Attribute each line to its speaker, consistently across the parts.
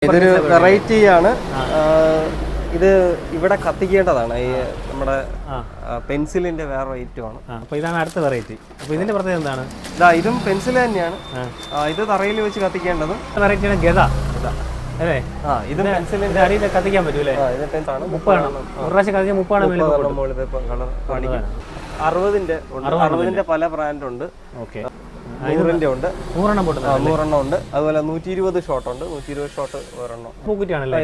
Speaker 1: ഇതൊരു വെറൈറ്റിയാണ്. ഇത് ഇവിടെ കത്തിക്കേണ്ടതാണ്. ഈ നമ്മുടെ പെൻസിലിന്റെ വേറെ ഐറ്റമാണ്.
Speaker 2: അപ്പോൾ ഇതാണ് അടുത്ത വെറൈറ്റി. അപ്പോൾ ഇതിന്റെ പ്രത്യേകത എന്താണ്?
Speaker 1: ഇതും പെൻസിൽ തന്നെയാണ്. ഇത് തറയിൽ വെച്ച് കത്തിക്കേണ്ടത്.
Speaker 2: വെറൈറ്റിയാണ് ഗദ അല്ലേ?
Speaker 1: ഇത് പെൻസിലിന്റെ
Speaker 2: അടിയിൽ കത്തിക്കാൻ പറ്റൂലേ?
Speaker 1: ഇത് പെൻസാണ്.
Speaker 2: 30 ഒരു പ്രാവശ്യം കത്തിക്കാൻ
Speaker 1: 60ന്റെ പല ബ്രാൻഡ് ഉണ്ട്.
Speaker 2: ഓക്കെ,
Speaker 1: 100ന്റെ ഉണ്ട്,
Speaker 2: 100
Speaker 1: ഉണ്ട്. അതുപോലെ 120 ഷോട്ട് ഉണ്ട്. 120 ഷോട്ട് ഒരെണ്ണം.
Speaker 2: പൂക്കുറ്റിയാണല്ലേ?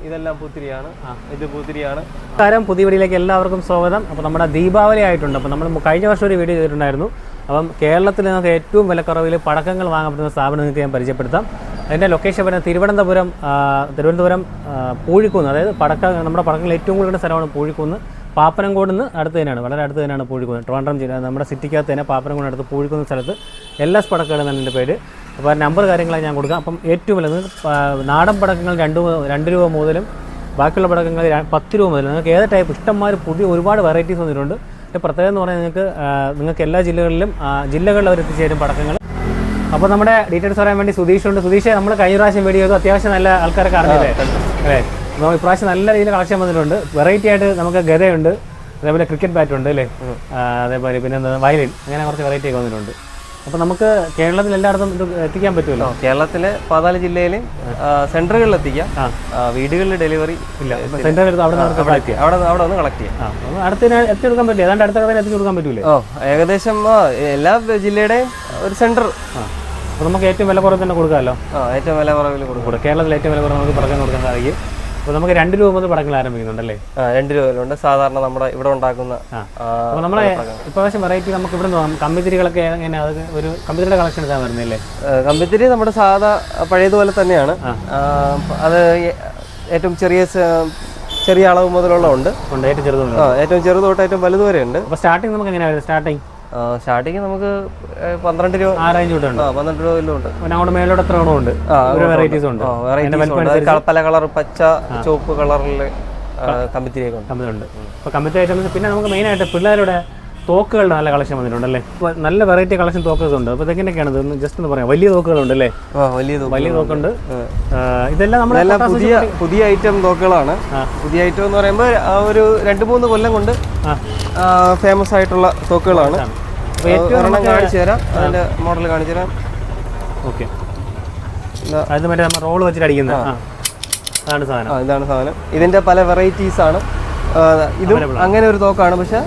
Speaker 1: ഇതെല്ലാം പൂത്തിരിയാണ്. ഇത് പൂത്തിരിയാണ്.
Speaker 2: നമസ്കാരം, പുതിയ വീഡിയോയിലേക്ക് എല്ലാവർക്കും സ്വാഗതം. അപ്പോൾ നമ്മുടെ ദീപാവലി ആയിട്ടുണ്ട്. അപ്പോൾ നമ്മൾ കഴിഞ്ഞ വർഷം ഒരു വീഡിയോ ചെയ്തിട്ടുണ്ടായിരുന്നു. അപ്പം കേരളത്തിൽ നിങ്ങൾക്ക് ഏറ്റവും വിലക്കുറവിൽ പടക്കങ്ങൾ വാങ്ങാൻ പറ്റുന്ന സ്ഥാപനം നിങ്ങൾക്ക് ഞാൻ പരിചയപ്പെടുത്താം. അതിൻ്റെ ലൊക്കേഷൻ വരുന്നത് തിരുവനന്തപുരം പൂഴിക്കുന്ന്. അതായത് നമ്മുടെ പടക്കങ്ങൾ ഏറ്റവും കൂടുതൽ സ്ഥലമാണ് പൂഴിക്കുന്ന്. പാപ്പനംകോട് നിന്ന് അടുത്ത് തന്നെയാണ്, വളരെ അടുത്ത് തന്നെയാണ് പൂഴിക്കുന്ന്. ട്രിവാൻഡ്രം ജില്ല നമ്മുടെ സിറ്റിക്കകത്ത് തന്നെ പാപ്പനംകോട് അടുത്ത് പൂഴിക്കുന്ന സ്ഥലത്ത് LS പടക്കങ്ങൾ എന്നാണ് എൻ്റെ പേര്. അപ്പോൾ നമ്പർ കാര്യങ്ങളാണ് ഞാൻ കൊടുക്കാം. അപ്പം ഏറ്റവും വില നാടൻ പടക്കങ്ങൾ 2 രൂപ മുതലും ബാക്കിയുള്ള പടക്കങ്ങൾ 10 രൂപ മുതൽ നിങ്ങൾക്ക് ഏത് ടൈപ്പ് ഇഷ്ടംമാർ പുതിയ ഒരുപാട് വെറൈറ്റീസ് വന്നിട്ടുണ്ട്. പ്രത്യേകം എന്ന് പറഞ്ഞാൽ നിങ്ങൾക്ക് എല്ലാ ജില്ലകളിലും അവർ എത്തിച്ചേരും പടക്കങ്ങൾ. അപ്പോൾ നമ്മുടെ ഡീറ്റെയിൽസ് പറയാൻ വേണ്ടി സുധീഷുണ്ട്. സുധീഷ്, നമ്മൾ കഴിഞ്ഞ പ്രാവശ്യം വീഡിയോ ചെയ്തു, അത്യാവശ്യം നല്ല ആൾക്കാരൊക്കെ അറിഞ്ഞില്ലേ അല്ലേ? നമ്മൾ ഇപ്രാവശ്യം നല്ല രീതിയിൽ കളക്ഷൻ വന്നിട്ടുണ്ട്. വെറൈറ്റി ആയിട്ട് നമുക്ക് ഗദയുണ്ട്, അതേപോലെ ക്രിക്കറ്റ് ബാറ്റ് ഉണ്ട് അല്ലേ, അതേപോലെ പിന്നെ എന്താ വയലിൻ, അങ്ങനെ കുറച്ച് വെറൈറ്റി ഒക്കെ വന്നിട്ടുണ്ട്. അപ്പോൾ നമുക്ക് കേരളത്തിൽ എല്ലായിടത്തും ഇത് എത്തിക്കാൻ പറ്റുമല്ലോ?
Speaker 1: കേരളത്തിലെ 14 ജില്ലയിലും സെന്ററുകളിൽ എത്തിക്കാം. വീടുകളിൽ ഡെലിവറി ഇല്ല.
Speaker 2: സെന്ററിൽ അവിടെ വന്ന്
Speaker 1: കളക്ട് ചെയ്യാം.
Speaker 2: അടുത്തിന് എത്തി കൊടുക്കാൻ പറ്റില്ല? അതാണ്ട് അടുത്ത കഥയിൽ എത്തിച്ചു കൊടുക്കാൻ പറ്റൂലേ?
Speaker 1: ഏകദേശം എല്ലാ ജില്ലയുടെയും ഒരു സെന്റർ.
Speaker 2: അപ്പോൾ നമുക്ക് ഏറ്റവും വില കുറവ് തന്നെ കൊടുക്കാമല്ലോ?
Speaker 1: ഏറ്റവും വില കുറവിൽ കൊടുക്കും.
Speaker 2: കേരളത്തിൽ ഏറ്റവും വില കുറവ് നമുക്ക് പടക്കം കൊടുക്കാൻ സാധിക്കും. അപ്പോൾ നമുക്ക് 2 രൂപ മുതൽ പടക്കങ്ങൾ ആരംഭിക്കുന്നുണ്ടല്ലേ?
Speaker 1: 2 രൂപയിലുണ്ട്. സാധാരണ നമ്മുടെ ഇവിടെ ഉണ്ടാക്കുന്ന.
Speaker 2: അപ്പോൾ നമ്മളെ ഇപ്രാവശ്യം വെറൈറ്റി നമുക്ക് ഇവിടെ കമ്പിത്തിരികളൊക്കെ എങ്ങനെ, അത് ഒരു കമ്പിത്തിരിയുടെ കളക്ഷൻ എടുക്കാൻ വരുന്നില്ലേ?
Speaker 1: കമ്പിത്തിരി നമ്മുടെ സാധാ പഴയതുപോലെ തന്നെയാണ്. അത് ഏറ്റവും ചെറിയ അളവ് മുതലുള്ള ഉണ്ട്. ഏറ്റവും ചെറുത് തൊട്ട് ഏറ്റവും വലുത് വരെ ഉണ്ട്.
Speaker 2: അപ്പോൾ സ്റ്റാർട്ടിങ് നമുക്ക് എങ്ങനെയാണ് വരുന്നത്?
Speaker 1: സ്റ്റാർട്ടിങ് നമുക്ക് 12 രൂപ
Speaker 2: ആ റേഞ്ച് തൊട്ടുണ്ട്.
Speaker 1: 12 രൂപയിലുണ്ട്.
Speaker 2: പിന്നെ അങ്ങോട്ട് മേലോട്ട് എത്ര ഉണ്ട്? വെറൈറ്റീസ് ഉണ്ട്.
Speaker 1: പല കളർ, പച്ച, ചുവപ്പ് കളറില് കമ്പിത്തിരിയൊക്കെ
Speaker 2: ഉണ്ട്. അപ്പോൾ കമ്പിത്തിരി ഐറ്റംസ്. പിന്നെ നമുക്ക് മെയിനായിട്ട് പിള്ളേരുടെ തോക്കുകളുടെ നല്ല കളക്ഷൻ വന്നിട്ടുണ്ട് അല്ലേ? നല്ല വെറൈറ്റി കളക്ഷൻ തോക്കൊക്കെ ഉണ്ട്. അപ്പോൾ ഇതൊക്കെയാണ് ജസ്റ്റ് ഒന്ന് പറയാം. വലിയ തോക്കുകളുണ്ട് അല്ലേ? വലിയ തോക്കുണ്ട്. ഇതെല്ലാം നമ്മുടെ
Speaker 1: പുതിയ ഐറ്റം തോക്കുകളാണ്. പുതിയ ഐറ്റം എന്ന് പറയുമ്പോൾ ഒരു 2-3 കൊല്ലം കൊണ്ട് ഫേമസ് ആയിട്ടുള്ള തോക്കുകളാണ്. കാണിച്ചു തരാം, അതിന്റെ മോഡൽ കാണിച്ചു തരാം.
Speaker 2: ഓക്കെ, അത് മറ്റേ നമ്മൾ റോള് വെച്ചിട്ട് അടിക്കുന്നത് ഇതാണ് സാധനം.
Speaker 1: ഇതിന്റെ പല വെറൈറ്റീസ് ആണ്. ഇതും അങ്ങനെ ഒരു തോക്കാണ്, പക്ഷെ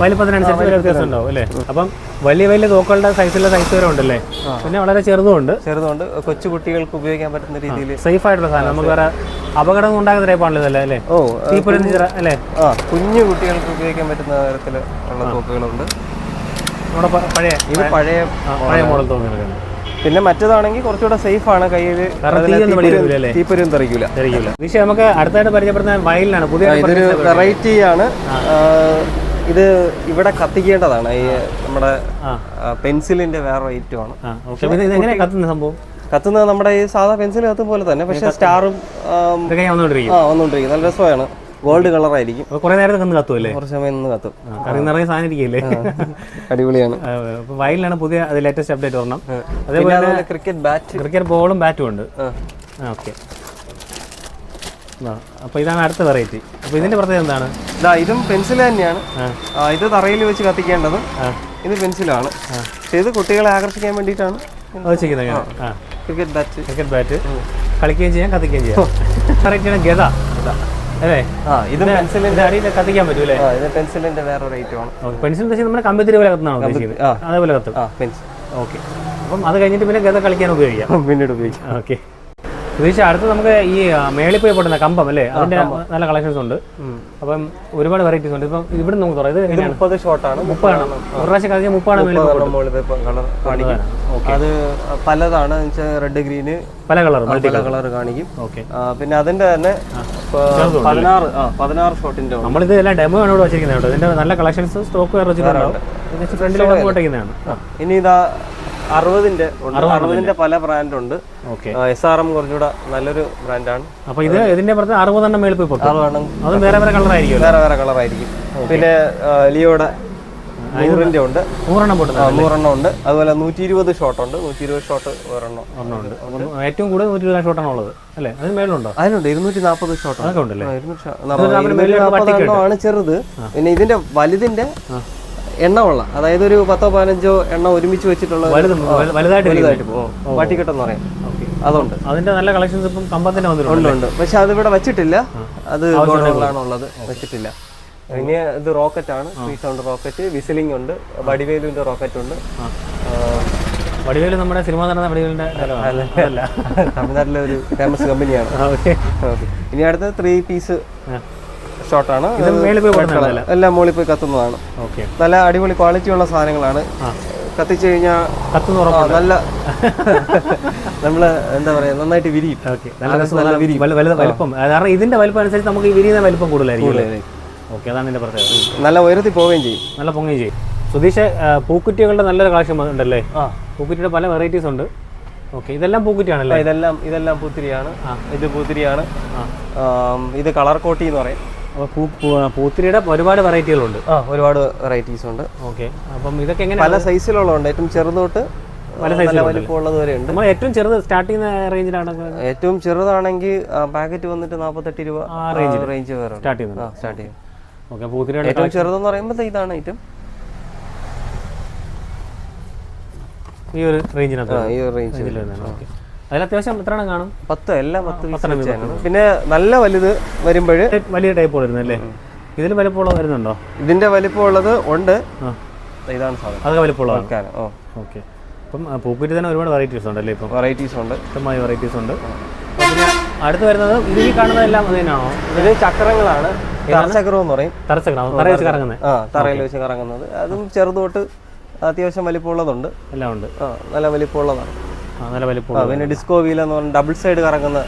Speaker 2: വലിപ്പത്തിനനുസരിച്ച് വ്യത്യാസം ഉണ്ടാവും അല്ലേ? അപ്പം വലിയ തോക്കുകളുടെ സൈസ് വരെ ഉണ്ടല്ലേ? പിന്നെ വളരെ ചെറുതുണ്ട്.
Speaker 1: കൊച്ചു കുട്ടികൾക്ക് ഉപയോഗിക്കാൻ പറ്റുന്ന രീതിയിൽ
Speaker 2: സേഫ് ആയിട്ടുള്ള സാധനം. നമുക്ക് വേറെ അപകടം ഉണ്ടാകുന്ന ടൈപ്പാണല്ലോ ഇതല്ലേ അല്ലേ? അല്ലേ?
Speaker 1: കുഞ്ഞു കുട്ടികൾക്ക് ഉപയോഗിക്കാൻ പറ്റുന്ന തരത്തിലുള്ള തോക്കുകളുണ്ട്.
Speaker 2: നമ്മുടെ പഴയ മോഡൽ തോക്കുകളുണ്ട്.
Speaker 1: പിന്നെ മറ്റേതാണെങ്കിൽ കുറച്ചുകൂടെ സേഫ് ആണ്. കയ്യിൽ തീപ്പൊരിയും തെറിക്കില്ല.
Speaker 2: പക്ഷേ നമുക്ക് അടുത്തായിട്ട് പരിചയപ്പെടുന്ന വയലിനാണ്.
Speaker 1: ഇതൊരു വെറൈറ്റിയാണ്. ഇത് ഇവിടെ കത്തിക്കേണ്ടതാണ്. ഈ നമ്മുടെ പെൻസിലിന്റെ വേറെ ഐറ്റമാണ്. കത്തുന്നത് നമ്മുടെ ഈ സാധാ പെൻസിൽ കത്തും പോലെ തന്നെ, പക്ഷെ സ്റ്റാറും വന്നുകൊണ്ടിരിക്കും. നല്ല രസമാണ്. ഗോൾഡ് കളറായിരിക്കും.
Speaker 2: കുറെ നേരം കത്തുമല്ലേ?
Speaker 1: കുറച്ച് സമയം നിന്ന് കത്തും.
Speaker 2: നിറയെ സാധനം ഇരിക്കില്ലേ?
Speaker 1: അടിപൊളിയാണ്.
Speaker 2: വയലിലാണ് പുതിയ ലേറ്റസ്റ്റ് അപ്ഡേറ്റ് ഒരെണ്ണം.
Speaker 1: അതേപോലെ ക്രിക്കറ്റ്
Speaker 2: ബോളും ബാറ്റും ഉണ്ട്. ഓക്കെ, അപ്പോൾ ഇതാണ് അടുത്ത വെറൈറ്റി. അപ്പോൾ ഇതിന്റെ പ്രത്യേകത എന്താണ്?
Speaker 1: ഇതും പെൻസിൽ തന്നെയാണ്. ഇത് തറയിൽ വെച്ച് കത്തിക്കേണ്ടത്. ഇത് പെൻസിലാണ്. പക്ഷെ ഇത് കുട്ടികളെ ആകർഷിക്കാൻ വേണ്ടിയിട്ടാണ്
Speaker 2: ക്രിക്കറ്റ് ബാറ്റ്. കളിക്കുകയും ചെയ്യാം, കത്തിക്കുകയും ചെയ്യാം. വെറൈറ്റിയാണ് ഗദ അല്ലേ?
Speaker 1: ഇത് പെൻസിലിന്റെ
Speaker 2: അടിയിൽ കത്തിക്കാൻ പറ്റൂലേ?
Speaker 1: ഇത് പെൻസിലിന്റെ വേറെ ഐറ്റമാണ്.
Speaker 2: പെൻസിൽ നമ്മുടെ കമ്പിത്തിരി പോലെ കത്തുന്നതാണോ ഉദ്ദേശിക്കുന്നത്? അതേപോലെ കത്തും. ഓക്കെ, അപ്പം അത് കഴിഞ്ഞിട്ട് പിന്നെ ഗദ കളിക്കാൻ ഉപയോഗിക്കാം. ഓക്കെ, അടുത്ത് നമുക്ക് ഈ മേളിൽ പോയി പൊട്ടുന്ന കമ്പം അല്ലേ? അതിന്റെ നല്ല കളക്ഷൻസ് ഉണ്ട്. അപ്പം ഒരുപാട് വെറൈറ്റീസ് ഉണ്ട്. ഇപ്പം ഇവിടെ നമുക്ക് പറയാം, ഇത്
Speaker 1: 30 ഷോട്ടാണ്.
Speaker 2: 30 ആണ്. ഒരു പ്രാവശ്യം കളിക്കാൻ 30
Speaker 1: അത് പലതാണ്. റെഡ്, ഗ്രീന്,
Speaker 2: പല കളർ
Speaker 1: കാണിക്കും. ഓക്കെ, പിന്നെ അതിന്റെ തന്നെ 16 ഷോട്ടിന്റെ
Speaker 2: നമ്മളിത് എല്ലാം ഡെമോ ആണ് ഇവിടെ വെച്ചിരിക്കുന്നത് കേട്ടോ. ഇതിന്റെ നല്ല കളക്ഷൻസ് സ്റ്റോക്ക് വെച്ചിട്ടുണ്ടാവും.
Speaker 1: ഇനി ഇതാ 60ന്റെ പല ബ്രാൻഡ് ഉണ്ട്. SRM കുറച്ചുകൂടെ നല്ലൊരു ബ്രാൻഡാണ്.
Speaker 2: അപ്പൊ ഇത് ഇതിന്റെ 60 മേളിൽ പോയി അതും വേറെ കളറായിരിക്കും.
Speaker 1: പിന്നെ ലിയോയുടെ 100-ന്റെ ഉണ്ട്,
Speaker 2: 100 പൊട്ടുന്നത്,
Speaker 1: 100 ഉണ്ട്. അതുപോലെ 120 ഷോട്ട് ഉണ്ട്, 120 ഷോട്ട് ഒരെണ്ണം
Speaker 2: ഉണ്ട്. ഏറ്റവും കൂടുതൽ 120 ഷോട്ടാണ് ഉള്ളത് അല്ലേ? അതിന് മേലുണ്ടോ?
Speaker 1: അതിനുണ്ട് 240 ഷോട്ട്
Speaker 2: അതൊക്കെ ഉണ്ടല്ലേ?
Speaker 1: 240 ആണ് ചെറുത്. പിന്നെ ഇതിന്റെ വലുതിന്റെ എണ്ണമുള്ള, അതായത് ഒരു 10-15 എണ്ണ ഒരുമിച്ച് വെച്ചിട്ടുള്ള
Speaker 2: വലുതായിട്ട്
Speaker 1: വട്ടിക്കെട്ടെന്ന് പറയാം, അതുണ്ട്.
Speaker 2: അതിന്റെ നല്ല കളക്ഷൻസ് ഇപ്പം കമ്പത്തിന്റെ
Speaker 1: ഉണ്ട്. പക്ഷെ അത് ഇവിടെ വെച്ചിട്ടില്ല, അത് ഉള്ളത് വെച്ചിട്ടില്ല. ഇനി ഇത് റോക്കറ്റ് ആണ്, 3 സൗണ്ട് റോക്കറ്റ്, വിസിലിംഗ് ഉണ്ട്, വടിവേലുവിന്റെ റോക്കറ്റ് ഉണ്ട്.
Speaker 2: വടിവേലു നമ്മുടെ സിനിമ നടന്ന വടിവേലിന്റെ
Speaker 1: തമിഴ്നാട്ടിലെ ഒരു ഫേമസ് കമ്പനിയാണ്. ഇനി അടുത്ത 3 പീസ് ഷോട്ടാണ്, എല്ലാം മുകളിൽ പോയി കത്തുന്നതാണ്. നല്ല അടിപൊളി ക്വാളിറ്റി ഉള്ള സാധനങ്ങളാണ്. കത്തിച്ചു കഴിഞ്ഞാൽ നല്ല നമ്മള് എന്താ പറയാ, നന്നായിട്ട് വിരിയും.
Speaker 2: വലിപ്പം കാരണം ഇതിന്റെ വലിപ്പം അനുസരിച്ച് നമുക്ക് ഈ വിരിയുന്ന വലിപ്പം കൂടുതലായിരിക്കും. ഓക്കെ, അതാണ് ഇതിന്റെ പ്രത്യേകത.
Speaker 1: നല്ല ഉയരത്തിൽ പോവുകയും ചെയ്യും,
Speaker 2: നല്ല പൊങ്ങുകയും ചെയ്യും. സുധീഷ്, പൂക്കുറ്റികളുടെ നല്ലൊരു കളക്ഷൻ ഉണ്ടല്ലേ? പൂക്കുറ്റിയുടെ പല വെറൈറ്റീസ് ഉണ്ട്. ഓക്കെ, ഇതെല്ലാം പൂക്കുറ്റിയാണല്ലേ?
Speaker 1: ഇതെല്ലാം പൂത്തിരിയാണ്. ഇത് പൂത്തിരിയാണ്. ഇത് കളർ കോട്ടി എന്ന് പറയും.
Speaker 2: പൂത്തിരിയുടെ ഒരുപാട് വെറൈറ്റികളുണ്ട്.
Speaker 1: ഒരുപാട് വെറൈറ്റീസ് ഉണ്ട്.
Speaker 2: ഓക്കെ, അപ്പം ഇതൊക്കെ എങ്ങനെ
Speaker 1: പല സൈസിലുള്ളതുണ്ട്, ഏറ്റവും ചെറുതൊട്ട് വലിപ്പമുള്ളത് വരെ ഉണ്ട്.
Speaker 2: നമ്മൾ ഏറ്റവും ചെറുത് സ്റ്റാർട്ട് ചെയ്യുന്ന റേഞ്ചിലാണ്.
Speaker 1: ഏറ്റവും ചെറുതാണെങ്കിൽ പാക്കറ്റ് വന്നിട്ട് 48 രൂപ റേഞ്ച് വരെ സ്റ്റാർട്ട് ചെയ്യും.
Speaker 2: ഓക്കെ, പൂത്തിരിയുടെ
Speaker 1: ഏറ്റവും ചെറുതെന്ന് പറയുമ്പോൾ ഇതാണ് ഐറ്റം.
Speaker 2: ഈ ഒരു റേഞ്ചിനകത്ത്
Speaker 1: ഓക്കെ,
Speaker 2: അതിൽ അത്യാവശ്യം എത്ര എണ്ണം കാണും?
Speaker 1: 10, എല്ലാം 10. പിന്നെ നല്ല വലുത് വരുമ്പോൾ
Speaker 2: വലിയ ടൈപ്പ് വരുന്നല്ലേ? ഇതിൽ വലിപ്പമുള്ളത് വരുന്നുണ്ടോ?
Speaker 1: ഇതിന്റെ വലിപ്പമുള്ളത് ഉണ്ട്. ഇതാണ് സാധനം,
Speaker 2: അതൊക്കെ വലിപ്പമുള്ളതാണ്. ഓക്കെ, അപ്പം പൂക്കുറ്റി തന്നെ ഒരുപാട് വെറൈറ്റീസ് ഉണ്ടല്ലേ? ഇപ്പം
Speaker 1: വെറൈറ്റീസ് ഉണ്ട്,
Speaker 2: ഇഷ്ടമായ വെറൈറ്റീസ് ഉണ്ട്. പിന്നെ അടുത്ത് വരുന്നത് ഇത് ഈ കാണുന്നതെല്ലാം അത് തന്നെയാണോ?
Speaker 1: ഇത് ചക്രങ്ങളാണ്, തറച്ചക്രം എന്ന് പറയും.
Speaker 2: തറച്ചക്രം തറയിൽ വെച്ച് കറങ്ങുന്നത്.
Speaker 1: തറയിൽ വെച്ച് കറങ്ങുന്നത്. അതും ചെറുതോട്ട് അത്യാവശ്യം വലിപ്പമുള്ളതുണ്ട്, എല്ലാം ഉണ്ട്. നല്ല വലിപ്പമുള്ളതാണ്, നല്ല വലിപ്പം. പിന്നെ ഡിസ്കോ വീൽ എന്ന് പറഞ്ഞാൽ ഡബിൾ സൈഡ് കറങ്ങുന്ന,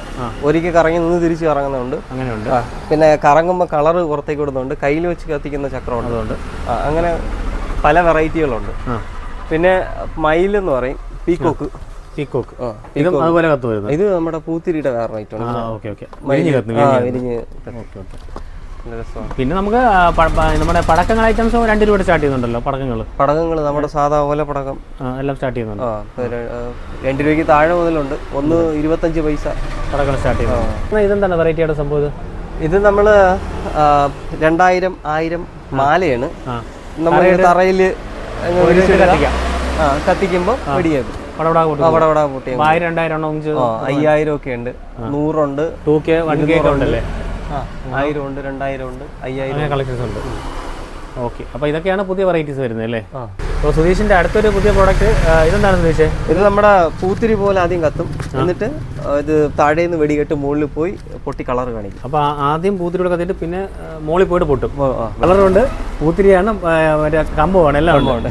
Speaker 1: ഒരിക്കൽ കറങ്ങി നിന്ന് തിരിച്ച് കറങ്ങുന്നുണ്ട്, അങ്ങനെയുണ്ട്. പിന്നെ കറങ്ങുമ്പോൾ കളർ പുറത്തേക്ക് വിടുന്നുണ്ട്, കയ്യിൽ വെച്ച് കത്തിക്കുന്ന ചക്രമുണ്ട്, അതുകൊണ്ട് അങ്ങനെ പല വെറൈറ്റികളുണ്ട്. പിന്നെ മയിൽ എന്ന് പറയും, പീക്കോക്ക്.
Speaker 2: അതുപോലെ കത്ത് വരുന്നത്.
Speaker 1: ഇത് നമ്മുടെ പൂത്തിരിയുടെ വേറെ ഐറ്റം.
Speaker 2: പിന്നെ നമുക്ക് നമ്മുടെ പടക്കങ്ങൾ ഐറ്റംസ് 2 രൂപ സ്റ്റാർട്ട് ചെയ്യുന്നുണ്ടല്ലോ. പടക്കങ്ങൾ
Speaker 1: നമ്മുടെ സാധാ ഓല പടക്കം
Speaker 2: എല്ലാം സ്റ്റാർട്ട് ചെയ്യുന്നുണ്ട്.
Speaker 1: 2 രൂപയ്ക്ക് താഴെ മുതലുണ്ട്. 1.25 പൈസ
Speaker 2: പടക്കം സ്റ്റാർട്ട് ചെയ്യുന്നത്. ഇതെന്താണ് വെറൈറ്റിയുടെ സംഭവം?
Speaker 1: ഇത് നമ്മള് 2000, 1000 മാലയാണ്. നമ്മൾ തറയില് കത്തിക്കുമ്പോ വെടിയാക്കും.
Speaker 2: 1000, 2000,
Speaker 1: 5000 ഒക്കെ ഉണ്ട്, 100 ഉണ്ട്,
Speaker 2: 2K 1K ഉണ്ടല്ലേ?
Speaker 1: 1000 ഉണ്ട്, 2000 ഉണ്ട്, 5000
Speaker 2: കളക്ഷൻസ് ഉണ്ട്. ഓക്കെ, അപ്പോൾ ഇതൊക്കെയാണ് പുതിയ വെറൈറ്റീസ് വരുന്നത് അല്ലേ? അപ്പോൾ സുധീഷിന്റെ അടുത്തൊരു പുതിയ പ്രോഡക്റ്റ് ഇതെന്താണ് സുധീഷ്?
Speaker 1: ഇത് നമ്മുടെ പൂത്തിരി പോലെ ആദ്യം കത്തും, എന്നിട്ട് ഇത് താഴേന്ന് വെടികെട്ട് മുകളിൽ പോയി പൊട്ടി കളർ കാണിക്കും.
Speaker 2: അപ്പോൾ ആദ്യം പൂത്തിരിയോട് കത്തിയിട്ട് പിന്നെ മുകളിൽ പോയിട്ട് പൊട്ടും. കളറുണ്ട്, പൂത്തിരിയാണ്, മറ്റേ കമ്പമാണ്, എല്ലാം ഉണ്ട്.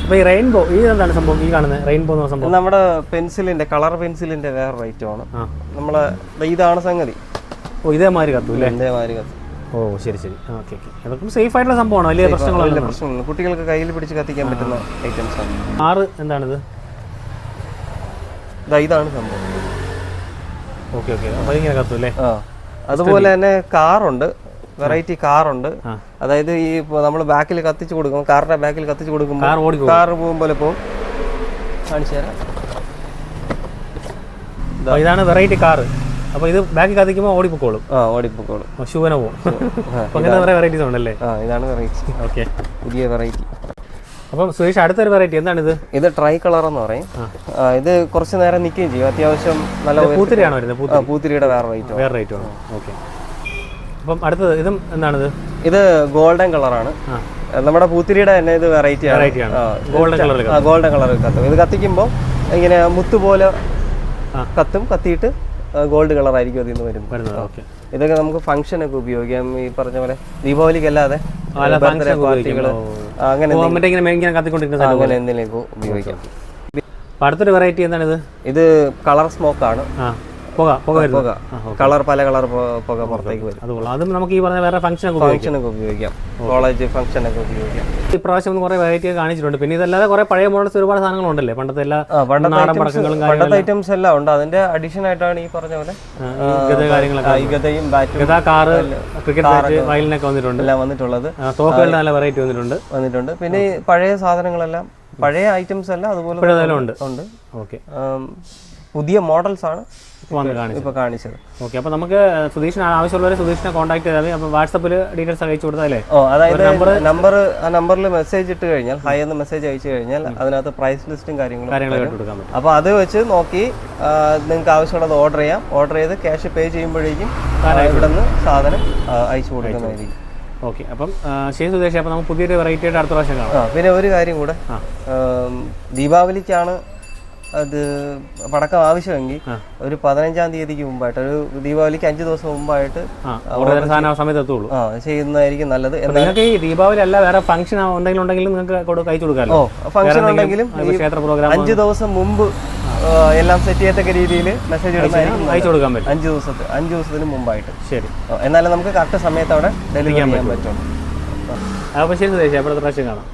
Speaker 2: അപ്പോൾ ഈ റെയിൻബോ, ഇതെന്താണ് സംഭവം? ഈ കാണുന്നത് റെയിൻബോ എന്ന സംഭവം
Speaker 1: നമ്മുടെ പെൻസിലിന്റെ, കളർ പെൻസിലിന്റെ വേറൊരു ഐറ്റമാണ്. നമ്മളെ ഇതാണ് സംഗതി.
Speaker 2: ഓ, ഇതേമാതിരി കത്തും അല്ലേ?
Speaker 1: ഇതേമാതിരി കത്തും.
Speaker 2: ഓ, ശരി ശരി. ഓക്കെ ഓക്കെ, അതൊക്കെ സേഫ് ആയിട്ടുള്ള സംഭവമാണ്, വലിയ പ്രശ്നങ്ങളല്ല.
Speaker 1: കുട്ടികൾക്ക് കയ്യിൽ പിടിച്ച് കത്തിക്കാൻ പറ്റുന്ന ഐറ്റംസ് ആണ്.
Speaker 2: 6 എന്താണിത്?
Speaker 1: ഇതാണ് സംഭവം.
Speaker 2: ഓക്കെ ഓക്കെ, അപ്പോൾ ഇങ്ങനെ കത്തും അല്ലേ?
Speaker 1: അതുപോലെ തന്നെ കാറുണ്ട്, വെറൈറ്റി കാറുണ്ട്. അതായത് ഈ നമ്മൾ ബാക്കിൽ കത്തിച്ച് കൊടുക്കും, കാറിന്റെ ബാക്കിൽ കത്തിച്ച് കൊടുക്കുമ്പോൾ കാർ പോകുമ്പോൾ പോകും. കാണിച്ചു തരാം.
Speaker 2: ഇതാണ് വെറൈറ്റി കാറ്. അപ്പോൾ ഇത് ബാക്കിൽ കത്തിക്കുമ്പോൾ ഓടിപ്പോക്കോളും.
Speaker 1: ഓടിപ്പോക്കോളും,
Speaker 2: ശുഭന പോകും. അപ്പോൾ അങ്ങനെ കുറേ വെറൈറ്റീസ് ഉണ്ടല്ലേ?
Speaker 1: ഇതാണ് വെറൈറ്റി.
Speaker 2: ഓക്കെ,
Speaker 1: പുതിയ വെറൈറ്റി.
Speaker 2: അപ്പം സുരേഷ്, അടുത്തൊരു വെറൈറ്റി എന്താണിത്?
Speaker 1: ഇത് ട്രൈ കളർ എന്ന് പറയും. ഇത് കുറച്ച് നേരം നിൽക്കുകയും ചെയ്യും, അത്യാവശ്യം നല്ല
Speaker 2: പൂത്തിരിയാണോ വരുന്നത്?
Speaker 1: പൂത്തിരിയുടെ വേറെ
Speaker 2: റേറ്റ് ആണ്. ഓക്കെ, അപ്പം അടുത്തത് ഇതും എന്താണിത്?
Speaker 1: ഇത് ഗോൾഡൻ കളറാണ്. നമ്മുടെ പൂത്തിരിയുടെ തന്നെ ഇത് വെറൈറ്റിയാണ്.
Speaker 2: ഗോൾഡൻ
Speaker 1: കളർ കത്തും. ഇത് കത്തിക്കുമ്പോൾ ഇങ്ങനെ മുത്ത് പോലെ കത്തും, കത്തിയിട്ട് ഗോൾഡ് കളർ ആയിരിക്കും അതിൽ നിന്ന് വരുന്നത്. ഇതൊക്കെ നമുക്ക് ഫംഗ്ഷനൊക്കെ ഉപയോഗിക്കാം, ഈ പറഞ്ഞ പോലെ ദീപാവലിക്ക് അല്ലാതെ പാർട്ടികൾ അങ്ങനെ എന്തിനേക്കും ഉപയോഗിക്കാം.
Speaker 2: അടുത്തൊരു വെറൈറ്റി എന്താണിത്?
Speaker 1: ഇത് കളർ സ്മോക്ക് ആണ്.
Speaker 2: പുക വരുന്നു.
Speaker 1: കളർ പല കളർ പുക പുറത്തേക്ക് വരും.
Speaker 2: അതുകൊള്ളാം. അതും നമുക്ക് ഈ പറഞ്ഞ വേറെ ഫംഗ്ഷനൊക്കെ
Speaker 1: ഉപയോഗിക്കാം, കോളേജ് ഫംഗ്ഷനൊക്കെ ഉപയോഗിക്കാം.
Speaker 2: ഇപ്രാവശ്യം ഒന്ന് കുറേ വെറൈറ്റി ഒക്കെ കാണിച്ചിട്ടുണ്ട്. പിന്നെ ഇതല്ലാതെ കുറേ പഴയ മോഡൽസ് ഒരുപാട് സാധനങ്ങളുണ്ടല്ലേ? പണ്ടത്തെ എല്ലാ നാടൻ പടക്കങ്ങളും
Speaker 1: പണ്ടത്തെ ഐറ്റംസ് എല്ലാം ഉണ്ട്. അതിന്റെ അഡീഷൻ ആയിട്ടാണ് ഈ പറഞ്ഞ പോലെ
Speaker 2: കാര്യങ്ങളൊക്കെ, കാറ്, ക്രിക്കറ്റ് ബാറ്റ്, വയലിനൊക്കെ വന്നിട്ടുണ്ട്, എല്ലാം
Speaker 1: വന്നിട്ടുള്ളത്.
Speaker 2: തോക്കുകളുടെ നല്ല വെറൈറ്റി വന്നിട്ടുണ്ട്.
Speaker 1: പിന്നെ പഴയ സാധനങ്ങളെല്ലാം, പഴയ ഐറ്റംസ് എല്ലാം അതുപോലെ ഉണ്ട്. ഓക്കെ, പുതിയ മോഡൽസ് ആണ് ഇപ്പൊ കാണിച്ചത്.
Speaker 2: ഓക്കെ, അപ്പൊ നമുക്ക് സുധീഷിന് ആവശ്യമുള്ളവരെ സുധീഷിനെ കോൺടാക്ട് ചെയ്താൽ അപ്പൊ വാട്സപ്പിൽ ഡീറ്റെയിൽസ് അയച്ചു കൊടുത്താലേ?
Speaker 1: അതായത് നമ്പറിൽ മെസ്സേജ് ഇട്ട് കഴിഞ്ഞാൽ, ഹൈ എന്ന് മെസ്സേജ് അയച്ചു കഴിഞ്ഞാൽ അതിനകത്ത് പ്രൈസ് ലിസ്റ്റും കാര്യങ്ങളും
Speaker 2: കൊടുക്കാൻ പറ്റും.
Speaker 1: അപ്പൊ അത് വെച്ച് നോക്കി നിങ്ങൾക്ക് ആവശ്യമുള്ളത് ഓർഡർ ചെയ്യാം. ഓർഡർ ചെയ്ത് ക്യാഷ് പേ ചെയ്യുമ്പോഴേക്കും ഇവിടെ നിന്ന് സാധനം അയച്ചു കൊടുക്കുന്നതായിരിക്കും.
Speaker 2: ഓക്കെ, അപ്പം ശരി സുധീഷ്, അപ്പൊ നമുക്ക് പുതിയൊരു വെറൈറ്റി ആയിട്ട് അടുത്ത പ്രാവശ്യം കാണാം.
Speaker 1: പിന്നെ ഒരു കാര്യം കൂടെ, ദീപാവലിക്കാണ് അത് പടക്കം ആവശ്യമെങ്കിൽ ഒരു 15-ാം തീയതിക്ക് മുമ്പായിട്ട്, ഒരു ദീപാവലിക്ക് 5 ദിവസം മുമ്പായിട്ട്
Speaker 2: സമയത്ത് എത്തുള്ളൂ
Speaker 1: ചെയ്യുന്നതായിരിക്കും നല്ലത്.
Speaker 2: നിങ്ങൾക്ക് ഈ ദീപാവലി അല്ല വേറെ ഫംഗ്ഷൻ എന്തെങ്കിലും ഉണ്ടെങ്കിലും നിങ്ങൾക്ക് അയച്ചു കൊടുക്കാമല്ലോ.
Speaker 1: ഫംഗ്ഷൻ ഉണ്ടെങ്കിലും
Speaker 2: ക്ഷേത്ര പ്രോഗ്രാം
Speaker 1: 5 ദിവസം മുമ്പ് എല്ലാം സെറ്റ് ചെയ്യത്തക്ക രീതിയിൽ മെസ്സേജ്
Speaker 2: അയച്ചു കൊടുക്കാൻ പറ്റും.
Speaker 1: 5 ദിവസത്തിന് മുമ്പായിട്ട്.
Speaker 2: ശരി,
Speaker 1: എന്നാലും നമുക്ക് കറക്റ്റ് സമയത്ത് അവിടെ ഡെലിവറി ചെയ്യാൻ പറ്റും.
Speaker 2: അപ്പോൾ ശരി സുധീഷ്, അപ്പോൾ അടുത്ത പ്രാവശ്യം കാണാം.